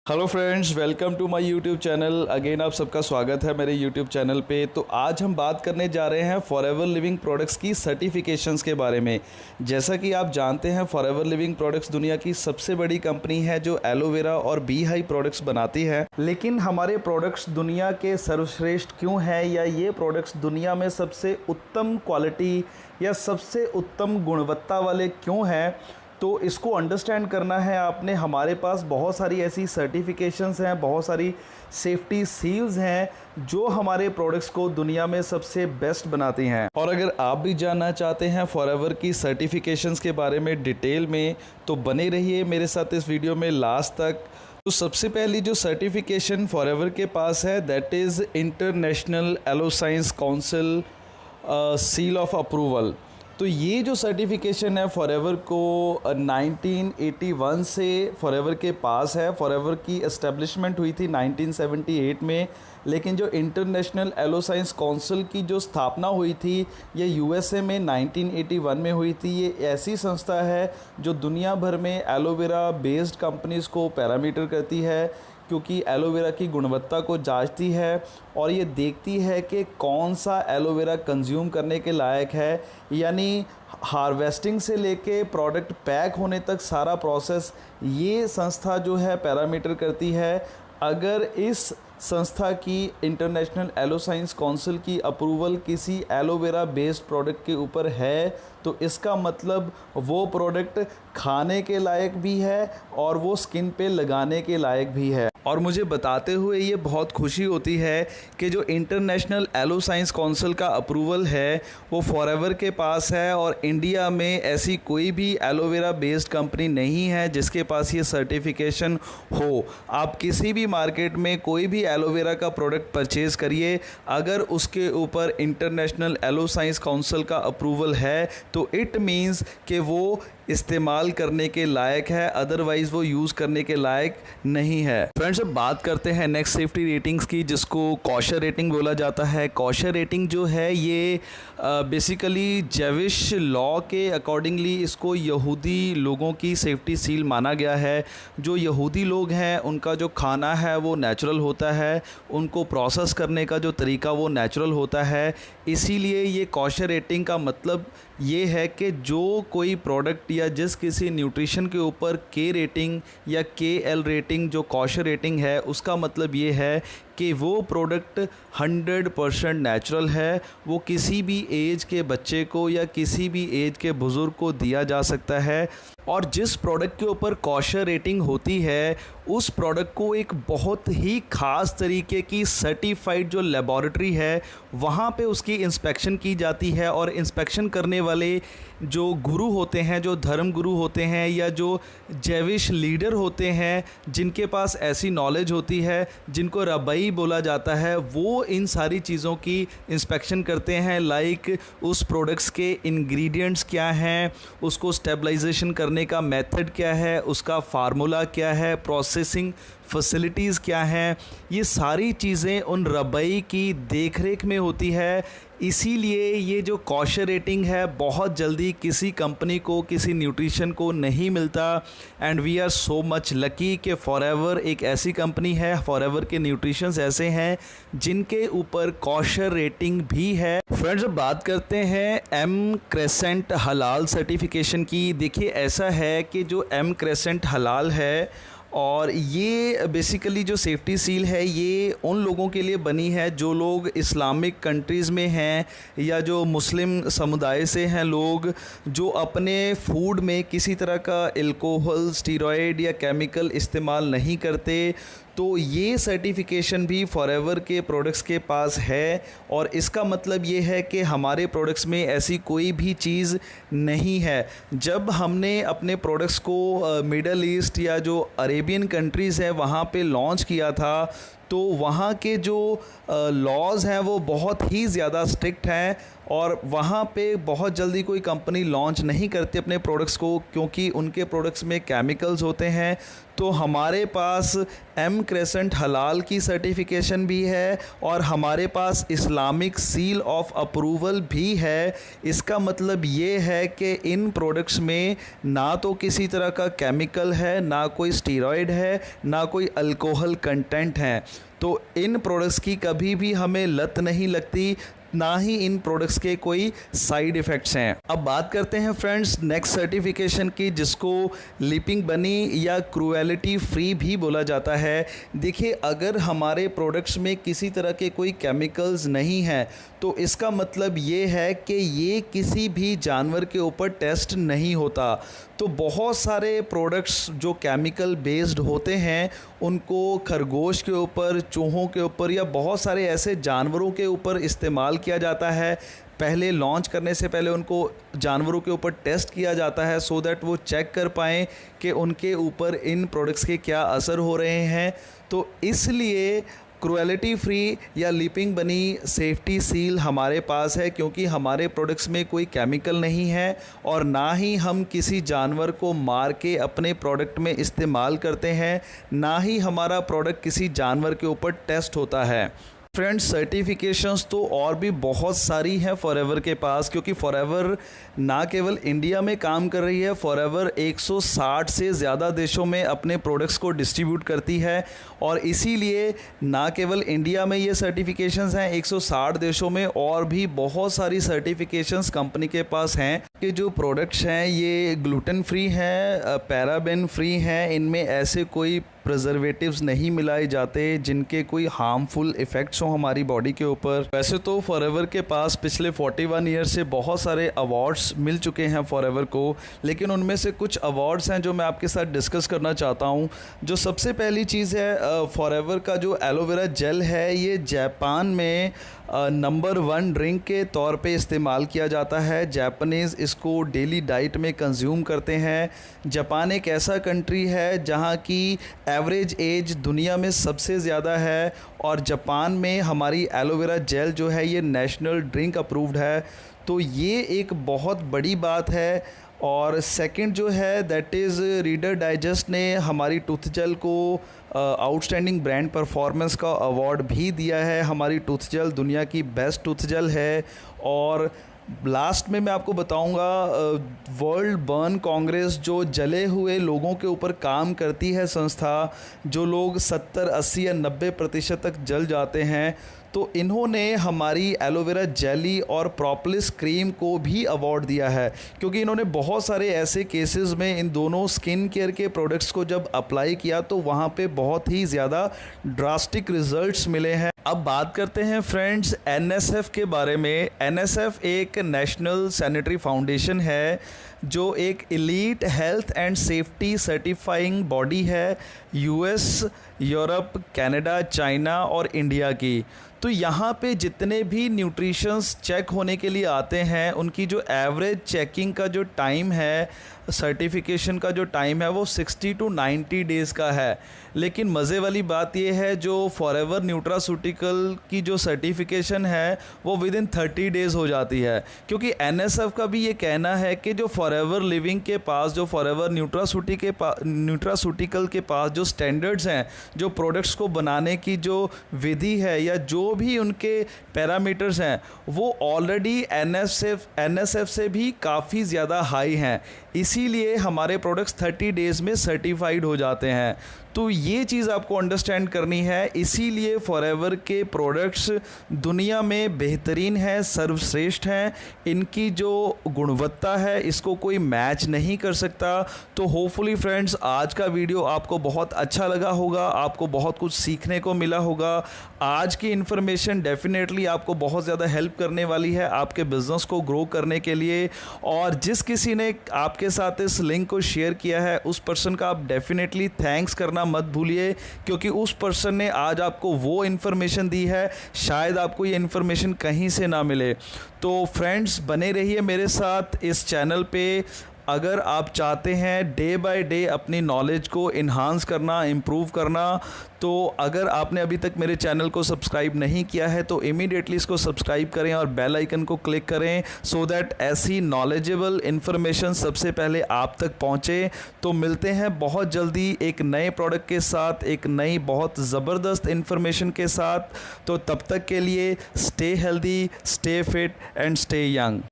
Hello friends, welcome to my YouTube channel. Again आप सबका स्वागत है मेरे यूट्यूब चैनल पे। तो आज हम बात करने जा रहे हैं फॉरएवर लिविंग प्रोडक्ट्स की सर्टिफिकेशंस के बारे में। जैसा कि आप जानते हैं, फॉरएवर लिविंग प्रोडक्ट्स दुनिया की सबसे बड़ी कंपनी है जो एलोवेरा और बी हाई प्रोडक्ट्स बनाती है। लेकिन हमारे प्रोडक्ट्स दुनिया के सर्वश्रेष्ठ क्यों हैं, या ये प्रोडक्ट्स दुनिया में सबसे उत्तम क्वालिटी या सबसे उत्तम गुणवत्ता वाले क्यों हैं, तो इसको अंडरस्टैंड करना है आपने। हमारे पास बहुत सारी ऐसी सर्टिफिकेशंस हैं, बहुत सारी सेफ्टी सील्स हैं जो हमारे प्रोडक्ट्स को दुनिया में सबसे बेस्ट बनाती हैं। और अगर आप भी जानना चाहते हैं फॉरएवर की सर्टिफिकेशंस के बारे में डिटेल में, तो बने रहिए मेरे साथ इस वीडियो में लास्ट तक। तो सबसे पहली जो सर्टिफिकेशन फॉरएवर के पास है, that is international aloe science council seal of approval. तो ये जो सर्टिफिकेशन है फॉरएवर को 1981 से फॉरएवर के पास है। फॉरएवर की एस्टेब्लिशमेंट हुई थी 1978 में, लेकिन जो इंटरनेशनल एलोसाइंस काउंसिल की जो स्थापना हुई थी ये यूएसए में 1981 में हुई थी। ये ऐसी संस्था है जो दुनिया भर में एलोवेरा बेस्ड कंपनीज़ को पैरामीटर करती है, क्योंकि एलोवेरा की गुणवत्ता को जांचती है और ये देखती है कि कौन सा एलोवेरा कंज्यूम करने के लायक है। यानी हार्वेस्टिंग से लेके प्रोडक्ट पैक होने तक सारा प्रोसेस ये संस्था जो है पैरामीटर करती है। अगर इस संस्था की इंटरनेशनल एलोसाइंस काउंसिल की अप्रूवल किसी एलोवेरा बेस्ड प्रोडक्ट के ऊपर है, तो इसका मतलब वो प्रोडक्ट खाने के लायक भी है और वो स्किन पे लगाने के लायक भी है। और मुझे बताते हुए ये बहुत खुशी होती है कि जो इंटरनेशनल एलोसाइंस काउंसिल का अप्रूवल है वो फॉरएवर के पास है, और इंडिया में ऐसी कोई भी एलोवेरा बेस्ड कंपनी नहीं है जिसके पास ये सर्टिफिकेशन हो। आप किसी भी मार्केट में कोई भी एलोवेरा का प्रोडक्ट परचेज़ करिए, अगर उसके ऊपर इंटरनेशनल एलोसाइंस काउंसिल का अप्रूवल है तो इट मीन्स कि वो इस्तेमाल करने के लायक है, अदरवाइज़ वो यूज़ करने के लायक नहीं है। फ्रेंड्स, अब बात करते हैं नेक्स्ट सेफ्टी रेटिंग्स की, जिसको कॉशर रेटिंग बोला जाता है। कॉशर रेटिंग जो है ये बेसिकली जेविश लॉ के अकॉर्डिंगली इसको यहूदी लोगों की सेफ्टी सील माना गया है। जो यहूदी लोग हैं उनका जो खाना है वो नेचुरल होता है, उनको प्रोसेस करने का जो तरीका वो नेचुरल होता है। इसीलिए ये कॉशर रेटिंग का मतलब ये है कि जो कोई प्रोडक्ट या जिस किसी न्यूट्रिशन के ऊपर के रेटिंग या के एल रेटिंग जो कॉशर रेटिंग है, उसका मतलब ये है कि वो प्रोडक्ट 100% नेचुरल है। वो किसी भी एज के बच्चे को या किसी भी एज के बुज़ुर्ग को दिया जा सकता है। और जिस प्रोडक्ट के ऊपर कॉशर रेटिंग होती है उस प्रोडक्ट को एक बहुत ही ख़ास तरीके की सर्टिफाइड जो लेबॉरेटरी है वहाँ पे उसकी इंस्पेक्शन की जाती है। और इंस्पेक्शन करने वाले जो गुरु होते हैं, जो धर्म गुरु होते हैं या जो जैविश लीडर होते हैं, जिनके पास ऐसी नॉलेज होती है, जिनको रबई बोला जाता है, वो इन सारी चीज़ों की इंस्पेक्शन करते हैं। लाइक उस प्रोडक्ट्स के इंग्रेडिएंट्स क्या हैं, उसको स्टेबलाइजेशन करने का मेथड क्या है, उसका फार्मूला क्या है, प्रोसेसिंग फैसिलिटीज़ क्या हैं, ये सारी चीज़ें उन रबई की देखरेख में होती है। इसीलिए ये जो कॉशर रेटिंग है बहुत जल्दी किसी कंपनी को, किसी न्यूट्रिशन को नहीं मिलता। And we are so much lucky कि फॉरएवर एक ऐसी कंपनी है, फॉरएवर के न्यूट्रिशंस ऐसे हैं जिनके ऊपर कॉशर रेटिंग भी है। फ्रेंड्स, अब बात करते हैं एम क्रेसेंट हलाल सर्टिफिकेशन की। देखिए, ऐसा है कि जो एम क्रेसेंट हलाल है और ये बेसिकली जो सेफ्टी सील है ये उन लोगों के लिए बनी है जो लोग इस्लामिक कंट्रीज़ में हैं या जो मुस्लिम समुदाय से हैं लोग, जो अपने फूड में किसी तरह का अल्कोहल, स्टीरॉयड या केमिकल इस्तेमाल नहीं करते। तो ये सर्टिफिकेशन भी फॉरएवर के प्रोडक्ट्स के पास है, और इसका मतलब ये है कि हमारे प्रोडक्ट्स में ऐसी कोई भी चीज़ नहीं है। जब हमने अपने प्रोडक्ट्स को मिडल ईस्ट या जो अरेबियन कंट्रीज़ हैं वहाँ पे लॉन्च किया था, तो वहाँ के जो लॉज़ हैं वो बहुत ही ज़्यादा स्ट्रिक्ट हैं और वहाँ पे बहुत जल्दी कोई कंपनी लॉन्च नहीं करती अपने प्रोडक्ट्स को, क्योंकि उनके प्रोडक्ट्स में केमिकल्स होते हैं। तो हमारे पास एम क्रेसेंट हलाल की सर्टिफिकेशन भी है और हमारे पास इस्लामिक सील ऑफ अप्रूवल भी है। इसका मतलब ये है कि इन प्रोडक्ट्स में ना तो किसी तरह का केमिकल है, ना कोई स्टीरॉयड है, ना कोई अल्कोहल कंटेंट है। तो इन प्रोडक्ट्स की कभी भी हमें लत नहीं लगती, ना ही इन प्रोडक्ट्स के कोई साइड इफ़ेक्ट्स हैं। अब बात करते हैं फ्रेंड्स नेक्स्ट सर्टिफिकेशन की, जिसको लीपिंग बनी या क्रूएलिटी फ्री भी बोला जाता है। देखिए, अगर हमारे प्रोडक्ट्स में किसी तरह के कोई केमिकल्स नहीं हैं तो इसका मतलब ये है कि ये किसी भी जानवर के ऊपर टेस्ट नहीं होता। तो बहुत सारे प्रोडक्ट्स जो केमिकल बेस्ड होते हैं उनको खरगोश के ऊपर, चूहों के ऊपर या बहुत सारे ऐसे जानवरों के ऊपर इस्तेमाल किया जाता है। पहले लॉन्च करने से पहले उनको जानवरों के ऊपर टेस्ट किया जाता है सो दैट वो चेक कर पाएँ कि उनके ऊपर इन प्रोडक्ट्स के क्या असर हो रहे हैं। तो इसलिए क्रूएलिटी फ्री या लीपिंग बनी सेफ्टी सील हमारे पास है, क्योंकि हमारे प्रोडक्ट्स में कोई केमिकल नहीं है और ना ही हम किसी जानवर को मार के अपने प्रोडक्ट में इस्तेमाल करते हैं, ना ही हमारा प्रोडक्ट किसी जानवर के ऊपर टेस्ट होता है। फ्रेंड्स, सर्टिफिकेशंस तो और भी बहुत सारी हैं फॉरएवर के पास, क्योंकि फॉरएवर ना केवल इंडिया में काम कर रही है, फॉरएवर 160 से ज़्यादा देशों में अपने प्रोडक्ट्स को डिस्ट्रीब्यूट करती है। और इसीलिए ना केवल इंडिया में ये सर्टिफिकेशंस हैं, 160 देशों में और भी बहुत सारी सर्टिफिकेशंस कंपनी के पास हैं कि जो प्रोडक्ट्स हैं ये ग्लूटेन फ्री हैं, पैराबेन फ्री हैं, इनमें ऐसे कोई प्रिजर्वेटिव्स नहीं मिलाए जाते जिनके कोई हार्मफुल इफ़ेक्ट्स हों हमारी बॉडी के ऊपर। वैसे तो फॉरएवर के पास पिछले 41 ईयर से बहुत सारे अवार्ड्स मिल चुके हैं फॉरएवर को, लेकिन उनमें से कुछ अवार्ड्स हैं जो मैं आपके साथ डिस्कस करना चाहता हूं। जो सबसे पहली चीज़ है, फॉरएवर का जो एलोवेरा जेल है ये जापान में नंबर 1 ड्रिंक के तौर पे इस्तेमाल किया जाता है। जापानीज़ इसको डेली डाइट में कंज्यूम करते हैं। जापान एक ऐसा कंट्री है जहाँ की एवरेज एज दुनिया में सबसे ज़्यादा है और जापान में हमारी एलोवेरा जेल जो है ये नेशनल ड्रिंक अप्रूव्ड है। तो ये एक बहुत बड़ी बात है। और सेकंड जो है दैट इज़ रीडर डाइजेस्ट ने हमारी टूथ जेल को आउटस्टैंडिंग ब्रांड परफॉर्मेंस का अवार्ड भी दिया है। हमारी टूथ जेल दुनिया की बेस्ट टूथ जेल है। और लास्ट में मैं आपको बताऊंगा, वर्ल्ड बर्न कांग्रेस जो जले हुए लोगों के ऊपर काम करती है संस्था, जो लोग 70, 80 या 90% तक जल जाते हैं, तो इन्होंने हमारी एलोवेरा जेली और प्रोपोलिस क्रीम को भी अवार्ड दिया है, क्योंकि इन्होंने बहुत सारे ऐसे केसेस में इन दोनों स्किन केयर के प्रोडक्ट्स को जब अप्लाई किया तो वहाँ पे बहुत ही ज़्यादा ड्रास्टिक रिजल्ट्स मिले हैं। अब बात करते हैं फ्रेंड्स एनएसएफ के बारे में। एनएसएफ एक नेशनल सैनिटरी फाउंडेशन है जो एक elite health and safety certifying body है यूएस, यूरोप, कनाडा, चाइना और इंडिया की। तो यहाँ पे जितने भी न्यूट्रिशंस चेक होने के लिए आते हैं उनकी जो एवरेज चेकिंग का जो टाइम है, सर्टिफिकेशन का जो टाइम है वो 60 to 90 डेज़ का है। लेकिन मज़े वाली बात ये है जो फॉरएवर न्यूट्रास्यूटिकल की जो सर्टिफिकेशन है वो विद इन 30 डेज़ हो जाती है, क्योंकि एनएसएफ का भी ये कहना है कि जो फॉरएवर लिविंग के पास, जो फॉरएवर न्यूट्रास्यूटिकल के पास जो स्टैंडर्ड्स हैं, जो प्रोडक्ट्स को बनाने की जो विधि है या जो भी उनके पैरामीटर्स हैं, वो ऑलरेडी एनएसएफ से भी काफ़ी ज़्यादा हाई हैं। इसीलिए हमारे प्रोडक्ट्स 30 डेज़ में सर्टिफाइड हो जाते हैं। तो ये चीज़ आपको अंडरस्टैंड करनी है। इसीलिए फॉरएवर के प्रोडक्ट्स दुनिया में बेहतरीन हैं, सर्वश्रेष्ठ हैं। इनकी जो गुणवत्ता है इसको कोई मैच नहीं कर सकता। तो होपफुली फ्रेंड्स आज का वीडियो आपको बहुत अच्छा लगा होगा, आपको बहुत कुछ सीखने को मिला होगा। आज की इन्फॉर्मेशन डेफिनेटली आपको बहुत ज़्यादा हेल्प करने वाली है आपके बिज़नेस को ग्रो करने के लिए। और जिस किसी ने आपके साथ इस लिंक को शेयर किया है उस पर्सन का आप डेफिनेटली थैंक्स करना मत भूलिए, क्योंकि उस पर्सन ने आज आपको वो इन्फॉर्मेशन दी है, शायद आपको ये इन्फॉर्मेशन कहीं से ना मिले। तो फ्रेंड्स बने रहिए मेरे साथ इस चैनल पे अगर आप चाहते हैं डे बाय डे अपनी नॉलेज को इन्हांस करना, इम्प्रूव करना, तो अगर आपने अभी तक मेरे चैनल को सब्सक्राइब नहीं किया है तो इमीडिएटली इसको सब्सक्राइब करें और बेल आइकन को क्लिक करें, सो दैट ऐसी नॉलेजेबल इन्फॉर्मेशन सबसे पहले आप तक पहुंचे। तो मिलते हैं बहुत जल्दी एक नए प्रोडक्ट के साथ, एक नई बहुत ज़बरदस्त इन्फॉर्मेशन के साथ। तो तब तक के लिए stay healthy, stay fit and stay young.